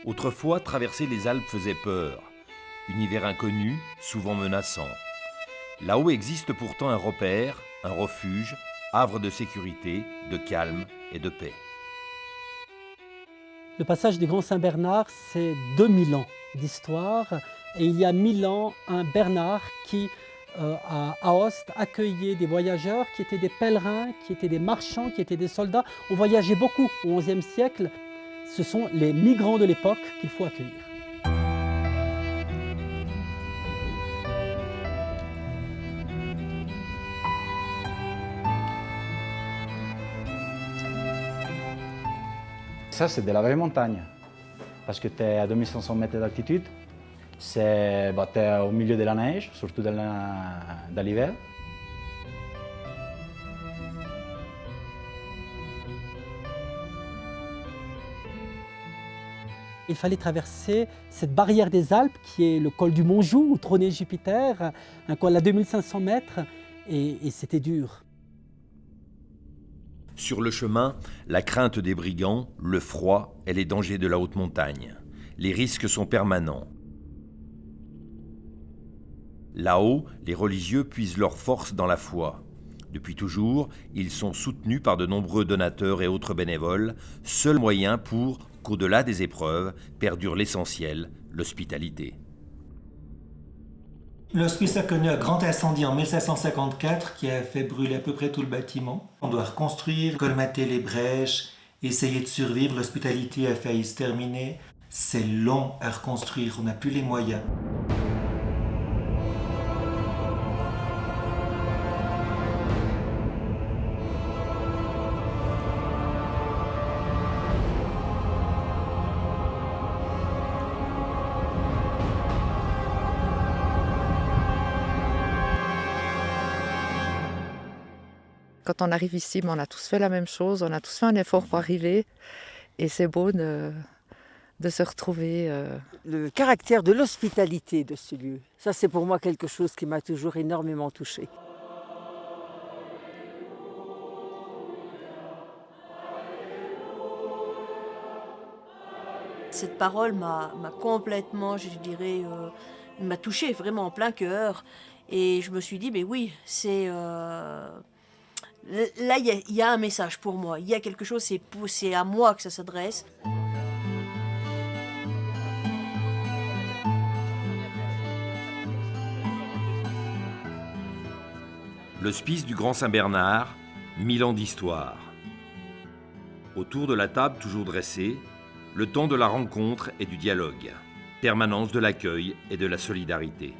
Autrefois, traverser les Alpes faisait peur. Univers inconnu, souvent menaçant. Là-haut existe pourtant un repère, un refuge, havre de sécurité, de calme et de paix. Le passage du Grand Saint-Bernard, c'est 2000 ans d'histoire. Et il y a 1000 ans, un Bernard qui, à Aoste, accueillait des voyageurs qui étaient des pèlerins, qui étaient des marchands, qui étaient des soldats. On voyageait beaucoup au XIe siècle. Ce sont les migrants de l'époque qu'il faut accueillir. Ça, c'est de la vraie montagne, parce que tu es à 2500 mètres d'altitude, tu es au milieu de la neige, surtout dans l'hiver. Il fallait traverser cette barrière des Alpes qui est le col du Montjoux, où trônait Jupiter, un col à 2500 mètres, et c'était dur. Sur le chemin, la crainte des brigands, le froid et les dangers de la haute montagne. Les risques sont permanents. Là-haut, les religieux puisent leur force dans la foi. Depuis toujours, ils sont soutenus par de nombreux donateurs et autres bénévoles, seul moyen pour qu'au-delà des épreuves, perdure l'essentiel, l'hospitalité. L'hospice a connu un grand incendie en 1754 qui a fait brûler à peu près tout le bâtiment. On doit reconstruire, colmater les brèches, essayer de survivre. L'hospitalité a failli se terminer. C'est long à reconstruire, on n'a plus les moyens. Quand on arrive ici, on a tous fait la même chose, on a tous fait un effort pour arriver. Et c'est beau de se retrouver. Le caractère de l'hospitalité de ce lieu, ça c'est pour moi quelque chose qui m'a toujours énormément touchée. Cette parole m'a complètement, je dirais, m'a touchée vraiment en plein cœur. Et je me suis dit, mais oui, c'est... Là, il y a un message pour moi. Il y a quelque chose, c'est à moi que ça s'adresse. L'hospice du Grand Saint-Bernard, 1000 ans d'histoire. Autour de la table toujours dressée, le temps de la rencontre et du dialogue, permanence de l'accueil et de la solidarité.